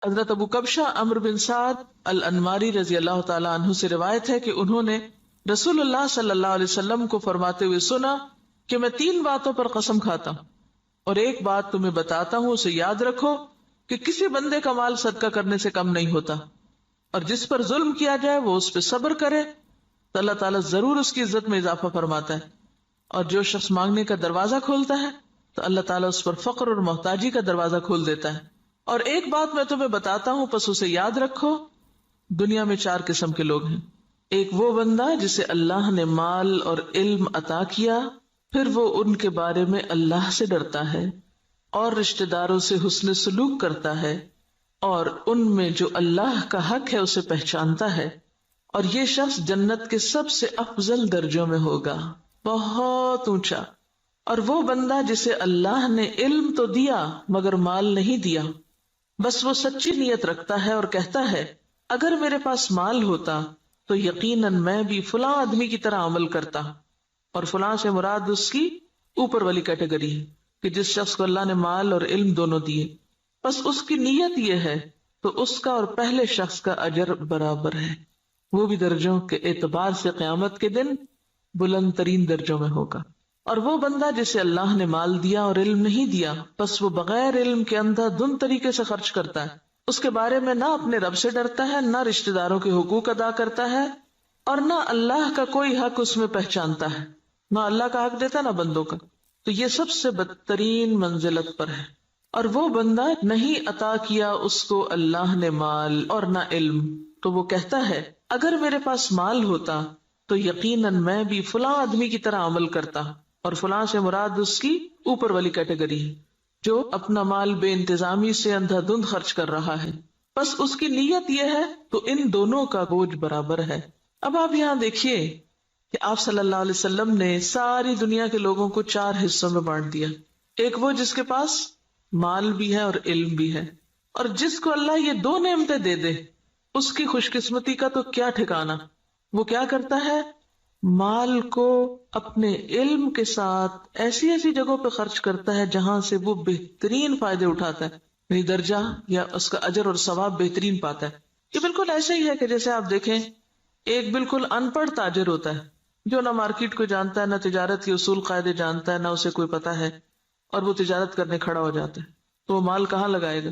حضرت ابو کبشہ عمرو بن سعد الانماری رضی اللہ تعالی عنہ سے روایت ہے کہ انہوں نے رسول اللہ صلی اللہ علیہ وسلم کو فرماتے ہوئے سنا کہ میں 3 باتوں پر قسم کھاتا ہوں اور ایک بات تمہیں بتاتا ہوں، اسے یاد رکھو کہ کسی بندے کا مال صدقہ کرنے سے کم نہیں ہوتا، اور جس پر ظلم کیا جائے وہ اس پہ صبر کرے تو اللہ تعالیٰ ضرور اس کی عزت میں اضافہ فرماتا ہے، اور جو شخص مانگنے کا دروازہ کھولتا ہے تو اللہ تعالیٰ اس پر فقر اور محتاجی کا دروازہ کھول دیتا ہے۔ اور ایک بات میں تمہیں بتاتا ہوں، پس اسے یاد رکھو۔ دنیا میں 4 قسم کے لوگ ہیں۔ ایک وہ بندہ جسے اللہ نے مال اور علم عطا کیا، پھر وہ ان کے بارے میں اللہ سے ڈرتا ہے اور رشتہ داروں سے حسن سلوک کرتا ہے، اور ان میں جو اللہ کا حق ہے اسے پہچانتا ہے، اور یہ شخص جنت کے سب سے افضل درجوں میں ہوگا، بہت اونچا۔ اور وہ بندہ جسے اللہ نے علم تو دیا مگر مال نہیں دیا، بس وہ سچی نیت رکھتا ہے اور کہتا ہے اگر میرے پاس مال ہوتا تو یقیناً میں بھی فلاں آدمی کی طرح عمل کرتا، اور فلاں سے مراد اس کی اوپر والی کیٹیگری ہے کہ جس شخص کو اللہ نے مال اور علم دونوں دیے، بس اس کی نیت یہ ہے تو اس کا اور پہلے شخص کا اجر برابر ہے، وہ بھی درجوں کے اعتبار سے قیامت کے دن بلند ترین درجوں میں ہوگا۔ اور وہ بندہ جسے اللہ نے مال دیا اور علم نہیں دیا، بس وہ بغیر علم کے اندھا دھند طریقے سے خرچ کرتا ہے، اس کے بارے میں نہ اپنے رب سے ڈرتا ہے، نہ رشتہ داروں کے حقوق ادا کرتا ہے، اور نہ اللہ کا کوئی حق اس میں پہچانتا ہے، نہ اللہ کا حق دیتا نہ بندوں کا، تو یہ سب سے بدترین منزلت پر ہے۔ اور وہ بندہ نہیں عطا کیا اس کو اللہ نے مال اور نہ علم، تو وہ کہتا ہے اگر میرے پاس مال ہوتا تو یقیناً میں بھی فلاں آدمی کی طرح عمل کرتا، اور فلاں سے مراد اس کی اوپر والی کیٹیگری ہے جو اپنا مال بے انتظامی سے اندھا دھند خرچ کر رہا ہے، بس اس کی نیت یہ ہے تو ان دونوں کا بوجھ برابر ہے۔ اب آپ یہاں دیکھیے کہ آپ صلی اللہ علیہ وسلم نے ساری دنیا کے لوگوں کو 4 حصوں میں بانٹ دیا۔ ایک وہ جس کے پاس مال بھی ہے اور علم بھی ہے، اور جس کو اللہ یہ 2 نعمتیں دے دے اس کی خوش قسمتی کا تو کیا ٹھکانا۔ وہ کیا کرتا ہے؟ مال کو اپنے علم کے ساتھ ایسی ایسی جگہوں پہ خرچ کرتا ہے جہاں سے وہ بہترین فائدے اٹھاتا ہے، یعنی درجہ یا اس کا اجر اور ثواب بہترین پاتا ہے۔ یہ بالکل ایسے ہی ہے کہ جیسے آپ دیکھیں ایک بالکل ان پڑھ تاجر ہوتا ہے جو نہ مارکیٹ کو جانتا ہے، نہ تجارت کے اصول قاعدے جانتا ہے، نہ اسے کوئی پتا ہے، اور وہ تجارت کرنے کھڑا ہو جاتا ہے، تو وہ مال کہاں لگائے گا؟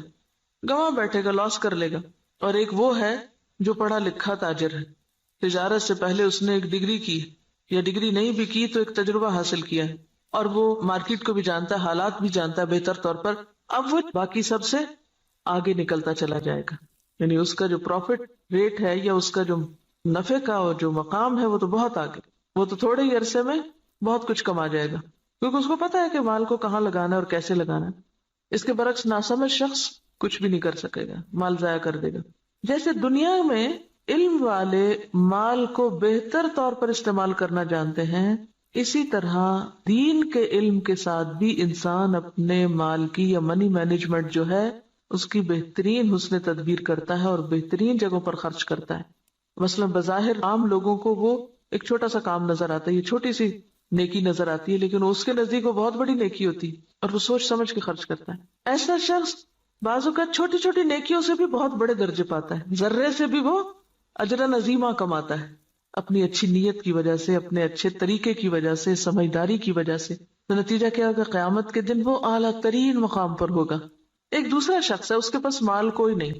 گواں بیٹھے گا، لاس کر لے گا۔ اور ایک وہ ہے جو پڑھا لکھا تاجر ہے، تجارت سے پہلے اس نے ایک ڈگری کی، یا ڈگری نہیں بھی کی تو ایک تجربہ حاصل کیا ہے، اور وہ مارکیٹ کو بھی جانتا ہے، حالات بھی جانتا ہے بہتر طور پر، اب وہ باقی سب سے آگے نکلتا چلا جائے گا، یعنی اس کا جو پروفٹ ریٹ ہے یا اس کا جو نفع کا جو مقام ہے وہ تو بہت آگے، وہ تو تھوڑے ہی عرصے میں بہت کچھ کما جائے گا، کیونکہ اس کو پتا ہے کہ مال کو کہاں لگانا ہے اور کیسے لگانا ہے۔ اس کے برعکس ناسمجھ شخص کچھ بھی نہیں کر سکے گا، مال ضائع کر دے گا۔ جیسے دنیا میں علم والے مال کو بہتر طور پر استعمال کرنا جانتے ہیں، اسی طرح دین کے علم کے ساتھ بھی انسان اپنے مال کی یا منی مینجمنٹ جو ہے اس کی بہترین حسن تدبیر کرتا ہے اور بہترین جگہوں پر خرچ کرتا ہے۔ مثلا بظاہر عام لوگوں کو وہ ایک چھوٹا سا کام نظر آتا ہے، یہ چھوٹی سی نیکی نظر آتی ہے، لیکن اس کے نزدیک وہ بہت بڑی نیکی ہوتی ہے اور وہ سوچ سمجھ کے خرچ کرتا ہے۔ ایسا شخص بعض اوقات چھوٹی چھوٹی نیکیوں سے بھی بہت بڑے درجے پاتا ہے، ذرے سے بھی وہ اجر عظیمہ کماتا ہے، اپنی اچھی نیت کی وجہ سے، اپنے اچھے طریقے کی وجہ سے، سمجھداری کی وجہ سے۔ تو نتیجہ کیا ہوگا؟ قیامت کے دن وہ اعلیٰ ترین مقام پر ہوگا۔ ایک دوسرا شخص ہے، اس کے پاس مال کوئی نہیں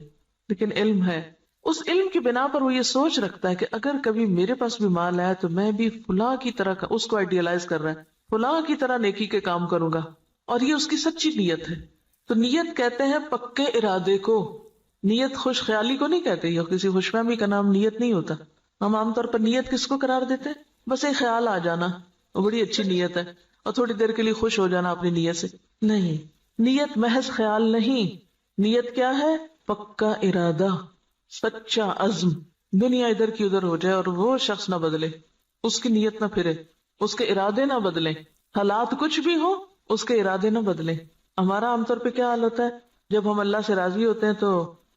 لیکن علم ہے، اس علم کی بنا پر وہ یہ سوچ رکھتا ہے کہ اگر کبھی میرے پاس بھی مال آیا تو میں بھی فلاں کی طرح کا، اس کو آئیڈیالائز کر رہا ہے، فلاں کی طرح نیکی کے کام کروں گا، اور یہ اس کی سچی نیت ہے۔ تو نیت کہتے ہیں پکے ارادے کو، نیت خوش خیالی کو نہیں کہتے، یا کسی خوش فہمی کا نام نیت نہیں ہوتا۔ ہم عام طور پر نیت کس کو قرار دیتے ہیں؟ بس ایک خیال آ جانا، وہ بڑی اچھی نیت ہے، اور تھوڑی دیر کے لیے خوش ہو جانا اپنی نیت سے۔ نہیں، نیت محض خیال نہیں، نیت کیا ہے؟ پکا ارادہ، سچا عزم۔ دنیا ادھر کی ادھر ہو جائے اور وہ شخص نہ بدلے، اس کی نیت نہ پھرے، اس کے ارادے نہ بدلیں، حالات کچھ بھی ہو اس کے ارادے نہ بدلیں۔ ہمارا عام طور پہ کیا حال ہوتا ہے؟ جب ہم اللہ سے راضی ہوتے ہیں تو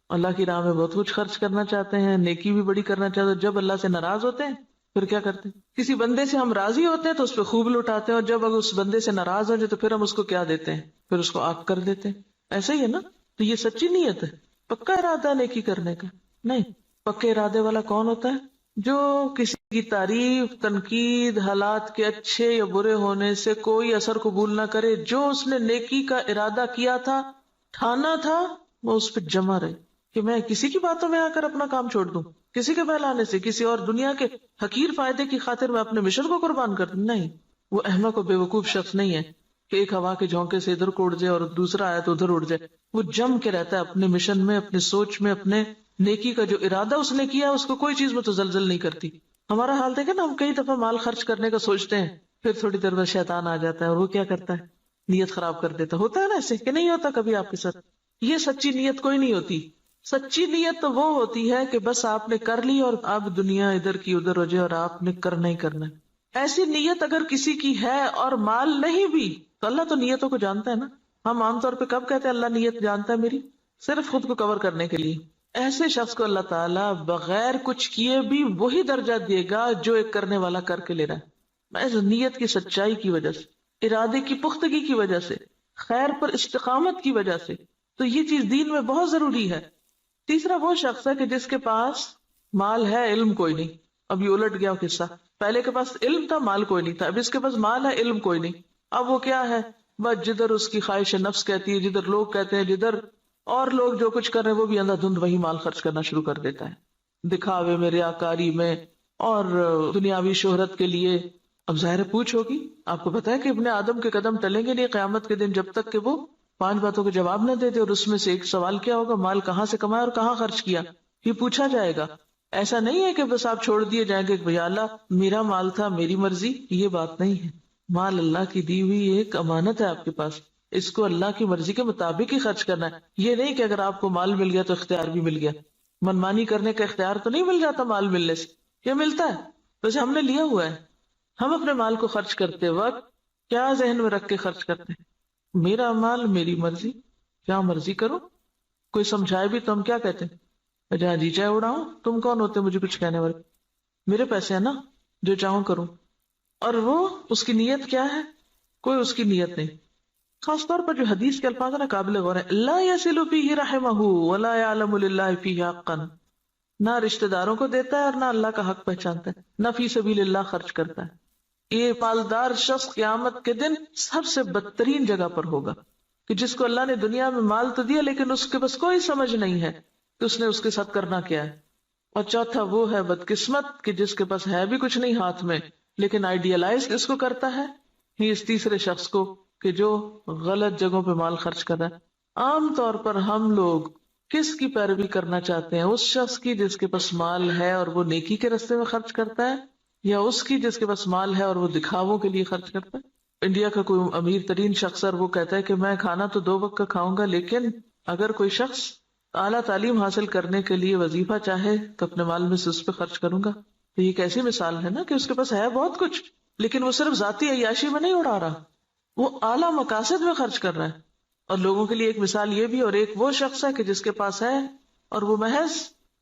اللہ کی راہ میں بہت کچھ خرچ کرنا چاہتے ہیں، نیکی بھی بڑی کرنا چاہتے ہیں، جب اللہ سے ناراض ہوتے ہیں پھر کیا کرتے ہیں؟ کسی بندے سے ہم راضی ہوتے ہیں تو اس پہ خوب لٹاتے ہیں، اور جب اگر اس بندے سے ناراض ہو جائے تو پھر ہم اس کو کیا دیتے ہیں؟ پھر اس کو آگ کر دیتے ہیں۔ ایسا ہی ہے نا؟ تو یہ سچی نیت ہے۔ پکا ارادہ نیکی کرنے کا نہیں. پکے ارادے والا کون ہوتا ہے؟ جو کسی کی تعریف، تنقید، حالات کے اچھے یا برے ہونے سے کوئی اثر قبول نہ کرے. جو اس نے نیکی کا ارادہ کیا تھا، ٹھانا تھا، وہ اس پہ جمع رہے کہ میں کسی کی باتوں میں آ کر اپنا کام چھوڑ دوں، کسی کے بہلانے سے، کسی اور دنیا کے حقیر فائدے کی خاطر میں اپنے مشن کو قربان کر دوں. نہیں، وہ احمق و بے وقوف شخص نہیں ہے کہ ایک ہوا کے جھونکے سے ادھر کو اڑ جائے اور دوسرا آیا تو ادھر اڑ جائے. وہ جم کے رہتا ہے اپنے مشن میں، اپنے سوچ میں، اپنے نیکی کا جو ارادہ اس نے کیا اس کو کوئی چیز متزلزل نہیں کرتی. ہمارا حال دیکھیں نا، ہم کئی دفعہ مال خرچ کرنے کا سوچتے ہیں، پھر تھوڑی دیر بعد شیطان آ جاتا ہے اور وہ کیا کرتا ہے؟ نیت خراب کر دیتا. ہوتا ہے نا ایسے کہ نہیں ہوتا کبھی آپ کے ساتھ؟ یہ سچی نیت کوئی نہیں ہوتی. سچی نیت تو وہ ہوتی ہے کہ بس آپ نے کر لی اور اب دنیا ادھر کی ادھر ہو جائے اور آپ نے کرنا ہی کرنا. ایسی نیت اگر کسی کی ہے اور مال نہیں بھی تو اللہ تو نیتوں کو جانتا ہے نا. ہم عام طور پہ کب کہتے ہیں اللہ نیت جانتا ہے میری؟ صرف خود کو کور کرنے کے لیے. ایسے شخص کو اللہ تعالیٰ بغیر کچھ کیے بھی وہی درجہ دے گا جو ایک کرنے والا کر کے لے رہا ہے. محض نیت کی سچائی کی وجہ سے، ارادے کی پختگی کی وجہ سے، خیر پر استقامت کی وجہ سے. تو یہ چیز دین میں بہت ضروری ہے. تیسرا وہ شخص ہے کہ جس کے پاس مال ہے، علم کوئی نہیں. اب یہ الٹ گیا قصہ. پہلے کے پاس علم تھا، مال کوئی نہیں تھا. اب اس کے پاس مال ہے، علم کوئی نہیں. اب وہ کیا ہے؟ بس جدھر اس کی خواہش نفس کہتی ہے، جدھر لوگ کہتے ہیں، جدھر اور لوگ جو کچھ کر رہے ہیں وہ بھی اندھا دھند وہی مال خرچ کرنا شروع کر دیتا ہے، دکھاوے میں، ریاکاری میں اور دنیاوی شہرت کے لیے. اب ظاہر پوچھ ہوگی. آپ کو پتا ہے کہ ابن آدم کے قدم ٹلیں گے نہیں قیامت کے دن جب تک کہ وہ 5 باتوں کے جواب نہ دے دے. اور اس میں سے ایک سوال کیا ہوگا؟ مال کہاں سے کمایا اور کہاں خرچ کیا، یہ پوچھا جائے گا. ایسا نہیں ہے کہ بس آپ چھوڑ دیے جائیں گے کہ بھیا اللہ میرا مال تھا، میری مرضی. یہ بات نہیں ہے. مال اللہ کی دی ہوئی ایک امانت ہے آپ کے پاس، اس کو اللہ کی مرضی کے مطابق ہی خرچ کرنا ہے. یہ نہیں کہ اگر آپ کو مال مل گیا تو اختیار بھی مل گیا. منمانی کرنے کا اختیار تو نہیں مل جاتا مال ملنے سے. یہ ملتا ہے ویسے ہم نے لیا ہوا ہے. ہم اپنے مال کو خرچ کرتے وقت کیا ذہن میں رکھ کے خرچ کرتے ہیں؟ میرا مال، میری مرضی، کیا مرضی کرو. کوئی سمجھائے بھی تو ہم کیا کہتے ہیں؟ جہاں جی چاہے اڑاؤں. تم کون ہوتے مجھے کچھ کہنے والے؟ میرے پیسے ہیں نا، جو چاہوں کروں. اور وہ اس کی نیت کیا ہے؟ کوئی اس کی نیت نہیں. خاص طور پر جو حدیث کے الفاظ نا قابل غور ہے، لا یصل فیہ رحمہ ولا یعلم للہ فیہ حقا. نہ رشتہ داروں کو دیتا ہے اور نہ اللہ کا حق پہچانتا ہے، نہ فی سبیل اللہ خرچ کرتا ہے. یہ مالدار شخص قیامت کے دن سب سے بدترین جگہ پر ہوگا کہ جس کو اللہ نے دنیا میں مال تو دیا لیکن اس کے پاس کوئی سمجھ نہیں ہے کہ اس نے اس کے ساتھ کرنا کیا ہے. اور چوتھا وہ ہے بدقسمت کہ جس کے پاس ہے بھی کچھ نہیں ہاتھ میں لیکن آئیڈیالائز اس کو کرتا ہے. ہی اس تیسرے شخص کو کہ جو غلط جگہوں پہ مال خرچ کر رہا ہے. عام طور پر ہم لوگ کس کی پیروی کرنا چاہتے ہیں؟ اس شخص کی جس کے پاس مال ہے اور وہ نیکی کے راستے میں خرچ کرتا ہے، یا اس کی جس کے پاس مال ہے اور وہ دکھاووں کے لیے خرچ کرتا ہے؟ انڈیا کا کوئی امیر ترین شخص اور وہ کہتا ہے کہ میں کھانا تو 2 وقت کا کھاؤں گا، لیکن اگر کوئی شخص اعلیٰ تعلیم حاصل کرنے کے لیے وظیفہ چاہے تو اپنے مال میں سے اس پہ خرچ کروں گا. تو یہ کیسی مثال ہے نا کہ اس کے پاس ہے بہت کچھ لیکن وہ صرف ذاتی عیاشی میں نہیں اڑا رہا، وہ اعلیٰ مقاصد میں خرچ کر رہا ہے. اور لوگوں کے لیے ایک مثال یہ بھی، اور ایک وہ شخص ہے کہ جس کے پاس ہے اور وہ محض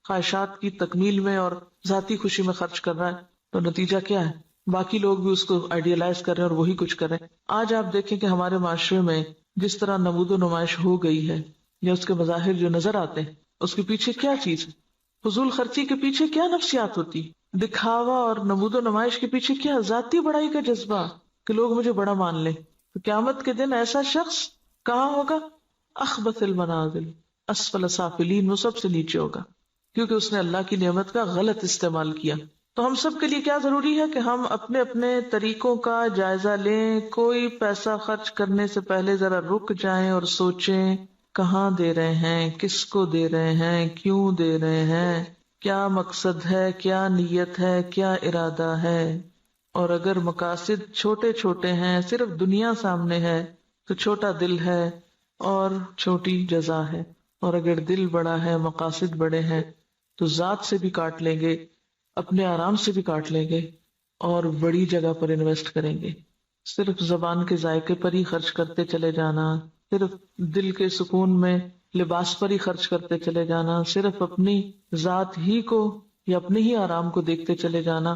خواہشات کی تکمیل میں اور ذاتی خوشی میں خرچ کر رہا ہے. تو نتیجہ کیا ہے؟ باقی لوگ بھی اس کو آئیڈیالائز کر رہے ہیں اور وہی کچھ کر رہے ہیں. آج آپ دیکھیں کہ ہمارے معاشرے میں جس طرح نمود و نمائش ہو گئی ہے یا اس کے مظاہر جو نظر آتے ہیں، اس کے پیچھے کیا چیز ہے؟ فضول خرچی کے پیچھے کیا نفسیات ہوتی؟ دکھاوا اور نمود و نمائش کے پیچھے کیا ذاتی بڑائی کا جذبہ کہ لوگ مجھے بڑا مان لیں. تو قیامت کے دن ایسا شخص کہاں ہوگا؟ اخبث المنازل اسفل سافلین، وہ سب سے نیچے ہوگا کیونکہ اس نے اللہ کی نعمت کا غلط استعمال کیا. تو ہم سب کے لیے کیا ضروری ہے کہ ہم اپنے اپنے طریقوں کا جائزہ لیں. کوئی پیسہ خرچ کرنے سے پہلے ذرا رک جائیں اور سوچیں کہاں دے رہے ہیں، کس کو دے رہے ہیں، کیوں دے رہے ہیں، کیا مقصد ہے، کیا نیت ہے، کیا ارادہ ہے. اور اگر مقاصد چھوٹے چھوٹے ہیں، صرف دنیا سامنے ہے تو چھوٹا دل ہے اور چھوٹی جزا ہے. اور اگر دل بڑا ہے، مقاصد بڑے ہیں تو ذات سے بھی کاٹ لیں گے، اپنے آرام سے بھی کاٹ لیں گے اور بڑی جگہ پر انویسٹ کریں گے. صرف زبان کے ذائقے پر ہی خرچ کرتے چلے جانا، صرف دل کے سکون میں لباس پر ہی خرچ کرتے چلے جانا، صرف اپنی ذات ہی کو یا اپنے ہی آرام کو دیکھتے چلے جانا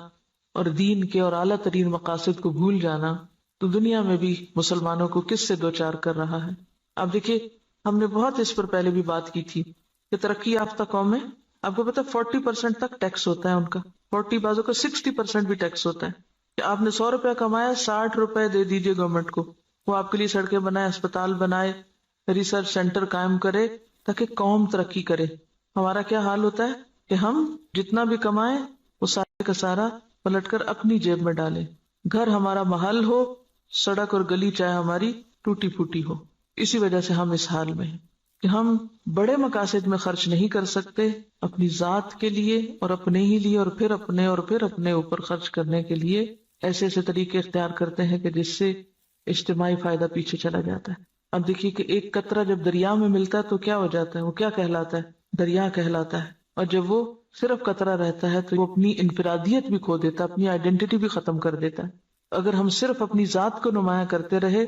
اور دین کے اور اعلیٰ ترین مقاصد کو بھول جانا، تو دنیا میں بھی مسلمانوں کو کس سے دوچار کر رہا ہے. اب دیکھیے، ہم نے بہت اس پر پہلے بھی بات کی تھی کہ ترقی یافتہ قومیں، آپ کو پتا 40% تک ٹیکس ہوتا ہے ان کا، 40 بازوں کا 60% بھی ٹیکس ہوتا ہے کہ آپ نے 100 روپے کمایا 60 روپے دے دیجئے گورنمنٹ کو، وہ آپ کے لیے سڑکیں بنائے، اسپتال بنائے، ریسرچ سینٹر قائم کرے تاکہ قوم ترقی کرے۔ ہمارا کیا حال ہوتا ہے کہ ہم جتنا بھی کمائیں وہ سارے کا سارا پلٹ کر اپنی جیب میں ڈالیں، گھر ہمارا محل ہو، سڑک اور گلی چاہے ہماری ٹوٹی پھوٹی ہو۔ اسی وجہ سے ہم اس حال میں ہیں کہ ہم بڑے مقاصد میں خرچ نہیں کر سکتے، اپنی ذات کے لیے اور اپنے ہی لیے، اور پھر اپنے اوپر خرچ کرنے کے لیے ایسے ایسے طریقے اختیار کرتے ہیں کہ جس سے اجتماعی فائدہ پیچھے چلا جاتا ہے۔ اب دیکھیے کہ ایک قطرہ جب دریا میں ملتا ہے تو کیا ہو جاتا ہے، وہ کیا کہلاتا ہے؟ دریا کہلاتا ہے۔ اور جب وہ صرف قطرہ رہتا ہے تو وہ اپنی انفرادیت بھی کھو دیتا ہے، اپنی آئیڈینٹی بھی ختم کر دیتا ہے۔ اگر ہم صرف اپنی ذات کو نمایاں کرتے رہے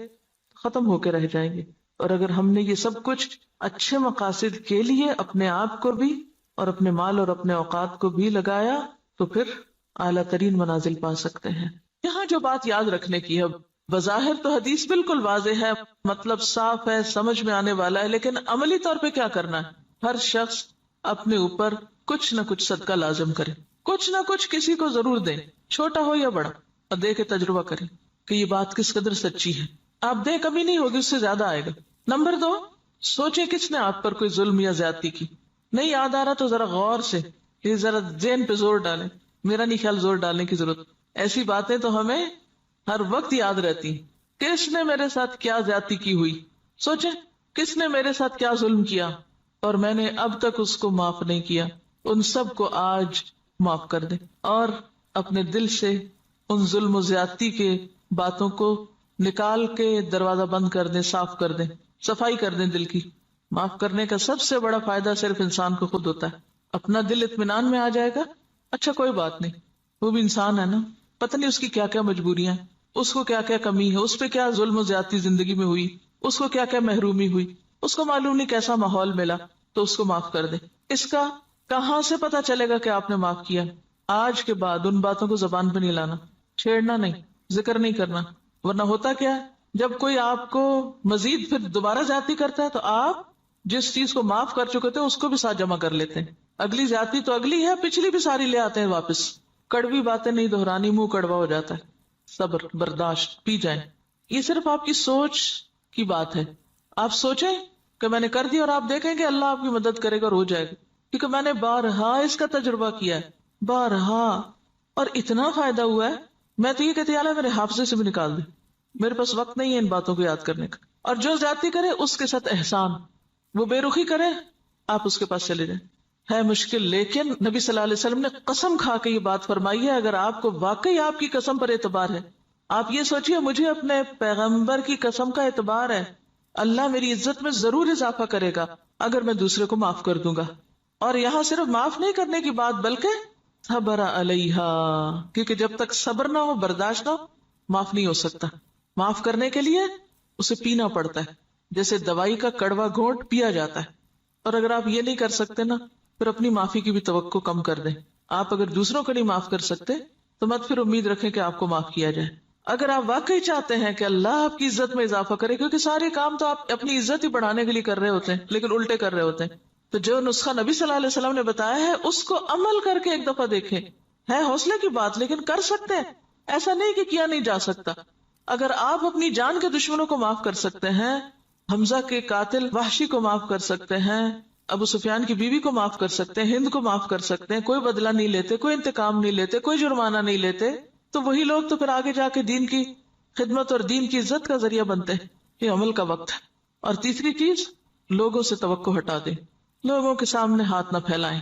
ختم ہو کے رہ جائیں گے، اور اگر ہم نے یہ سب کچھ اچھے مقاصد کے لیے اپنے آپ کو بھی اور اپنے مال اور اپنے اوقات کو بھی لگایا تو پھر اعلیٰ ترین منازل پا سکتے ہیں۔ یہاں جو بات یاد رکھنے کی ہے، بظاہر تو حدیث بالکل واضح ہے، مطلب صاف ہے، سمجھ میں آنے والا ہے، لیکن عملی طور پہ کیا کرنا ہے؟ ہر شخص اپنے اوپر کچھ نہ کچھ صدقہ لازم کرے، کچھ نہ کچھ کسی کو ضرور دیں، چھوٹا ہو یا بڑا، اور دے کے تجربہ کریں کہ یہ بات کس قدر سچی ہے۔ آپ دے کمی نہیں ہوگی، اس سے زیادہ آئے گا۔ نمبر 2، سوچیں کس نے آپ پر کوئی ظلم یا زیادتی کی، نہیں یاد آ رہا تو ذرا غور سے یہ ذرا ذہن پہ زور ڈالیں۔ میرا نہیں خیال زور ڈالنے کی ضرورت، ایسی باتیں تو ہمیں ہر وقت یاد رہتی ہیں۔ کس نے میرے ساتھ کیا زیادتی کی ہوئی، سوچیں کس نے میرے ساتھ کیا ظلم کیا اور میں نے اب تک اس کو معاف نہیں کیا، ان سب کو آج معاف کر دیں، اور اپنے دل سے ان ظلم و زیادتی کے باتوں کو نکال کے دروازہ بند کر دیں، صاف کر دیں، صفائی کر دیں دل کی۔ معاف کرنے کا سب سے بڑا فائدہ صرف انسان کو خود ہوتا ہے، اپنا دل اطمینان میں آ جائے گا، اچھا کوئی بات نہیں، وہ بھی انسان ہے نا، پتہ نہیں اس کی کیا کیا مجبوریاں ہیں، اس کو کیا کیا کمی ہے، اس پہ کیا ظلم و زیادتی زندگی میں ہوئی، اس کو کیا کیا محرومی ہوئی، اس کو معلوم نہیں کیسا ماحول ملا، تو اس کو معاف کر دیں۔ اس کا کہاں سے پتا چلے گا کہ آپ نے معاف کیا؟ آج کے بعد ان باتوں کو زبان پہ نہیں لانا، چھیڑنا نہیں، ذکر نہیں کرنا، ورنہ ہوتا کیا ہے، جب کوئی آپ کو مزید پھر دوبارہ زیادتی کرتا ہے تو آپ جس چیز کو معاف کر چکے تھے اس کو بھی ساتھ جمع کر لیتے ہیں، اگلی زیادتی تو اگلی ہے، پچھلی بھی ساری لے آتے ہیں واپس۔ کڑوی باتیں نہیں دہرانی، منہ کڑوا ہو جاتا ہے۔ صبر، برداشت، پی جائیں۔ یہ صرف آپ کی سوچ کی بات ہے، آپ سوچیں کہ میں نے کر دیا، اور آپ دیکھیں کہ اللہ آپ کی مدد کرے گا اور ہو جائے گا، کیونکہ میں نے بارہا اس کا تجربہ کیا ہے، بارہا، اور اتنا فائدہ ہوا ہے، میں تو یہ کہتی اللہ میرے حافظے سے بھی نکال دے، میرے پاس وقت نہیں ہے ان باتوں کو یاد کرنے کا۔ اور جو زیادتی کرے اس کے ساتھ احسان، وہ بے رخی کرے آپ اس کے پاس چلے جائیں۔ ہے مشکل، لیکن نبی صلی اللہ علیہ وسلم نے قسم کھا کے یہ بات فرمائی ہے، اگر آپ کو واقعی آپ کی قسم پر اعتبار ہے، آپ یہ سوچئے مجھے اپنے پیغمبر کی قسم کا اعتبار ہے، اللہ میری عزت میں ضرور اضافہ کرے گا اگر میں دوسرے کو معاف کر دوں گا۔ اور یہاں صرف معاف نہیں کرنے کی بات بلکہ صبر علیہا، کیونکہ جب تک صبر نہ ہو، برداشت نہ ہو، معاف نہیں ہو سکتا۔ معاف کرنے کے لیے اسے پینا پڑتا ہے، جیسے دوائی کا کڑوا گھونٹ پیا جاتا ہے۔ اور اگر آپ یہ نہیں کر سکتے نا، پھر اپنی معافی کی بھی توقع کم کر دیں۔ آپ اگر دوسروں کو نہیں معاف کر سکتے تو مت پھر امید رکھیں کہ آپ کو معاف کیا جائے۔ اگر آپ واقعی چاہتے ہیں کہ اللہ آپ کی عزت میں اضافہ کرے، کیونکہ سارے کام تو آپ اپنی عزت ہی بڑھانے کے لیے کر رہے ہوتے ہیں لیکن الٹے کر رہے ہوتے ہیں، تو جو نسخہ نبی صلی اللہ علیہ وسلم نے بتایا ہے اس کو عمل کر کے ایک دفعہ دیکھیں۔ ہے حوصلے کی بات لیکن کر سکتے ہیں، ایسا نہیں کہ کیا نہیں جا سکتا۔ اگر آپ اپنی جان کے دشمنوں کو معاف کر سکتے ہیں، حمزہ کے قاتل وحشی کو معاف کر سکتے ہیں، ابو سفیان کی بیوی کو معاف کر سکتے ہیں، ہند کو معاف کر سکتے ہیں، کوئی بدلہ نہیں لیتے، کوئی انتقام نہیں لیتے، کوئی جرمانہ نہیں لیتے، تو وہی لوگ تو پھر آگے جا کے دین کی خدمت اور دین کی عزت کا ذریعہ بنتے ہیں۔ یہ عمل کا وقت ہے۔ اور تیسری چیز، لوگوں سے توقع ہٹا دیں، لوگوں کے سامنے ہاتھ نہ پھیلائیں،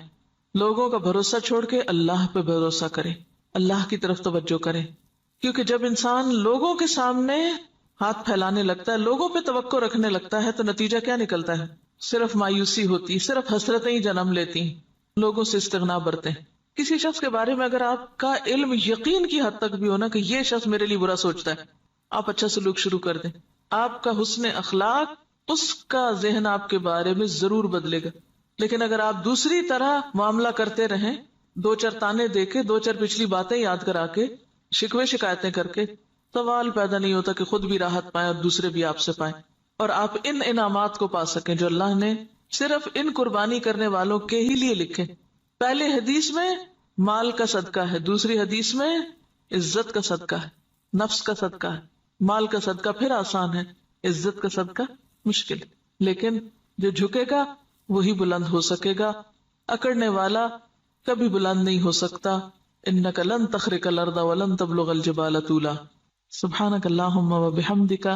لوگوں کا بھروسہ چھوڑ کے اللہ پہ بھروسہ کریں، اللہ کی طرف توجہ کریں، کیونکہ جب انسان لوگوں کے سامنے ہاتھ پھیلانے لگتا ہے، لوگوں پہ توقع رکھنے لگتا ہے، تو نتیجہ کیا نکلتا ہے؟ صرف مایوسی ہوتی، صرف حسرتیں ہی جنم لیتی، لوگوں سے استغنا برتے ہیں۔ کسی شخص کے بارے میں اگر آپ کا علم یقین کی حد تک بھی ہونا کہ یہ شخص میرے لیے برا سوچتا ہے، آپ اچھا سلوک شروع کر دیں، آپ کا حسن اخلاق اس کا ذہن آپ کے بارے میں ضرور بدلے گا۔ لیکن اگر آپ دوسری طرح معاملہ کرتے رہیں، دو چار تانے دے کے، دو چار پچھلی باتیں یاد کرا کے، شکوے شکایتیں کر کے، سوال پیدا نہیں ہوتا کہ خود بھی راحت پائیں اور دوسرے بھی آپ سے پائیں، اور آپ ان انعامات کو پا سکیں جو اللہ نے صرف ان قربانی کرنے والوں کے ہی لیے لکھے. پہلے حدیث میں مال کا صدقہ ہے، دوسری حدیث میں عزت کا صدقہ ہے، نفس کا صدقہ ہے. مال کا صدقہ پھر آسان ہے، عزت کا صدقہ مشکل. لیکن جو جھکے گا وہی بلند ہو سکے گا، اکڑنے والا کبھی بلند نہیں ہو سکتا. انک لن تخرق الارض ولن تبلغ الجبال طولا. سبحانک اللہم وبحمدک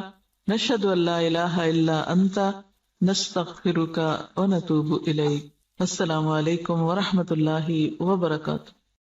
نشہد ان لا الہ الا انت نستغفرک ونتوب الیک. السلام علیکم ورحمۃ اللہ وبرکاتہ.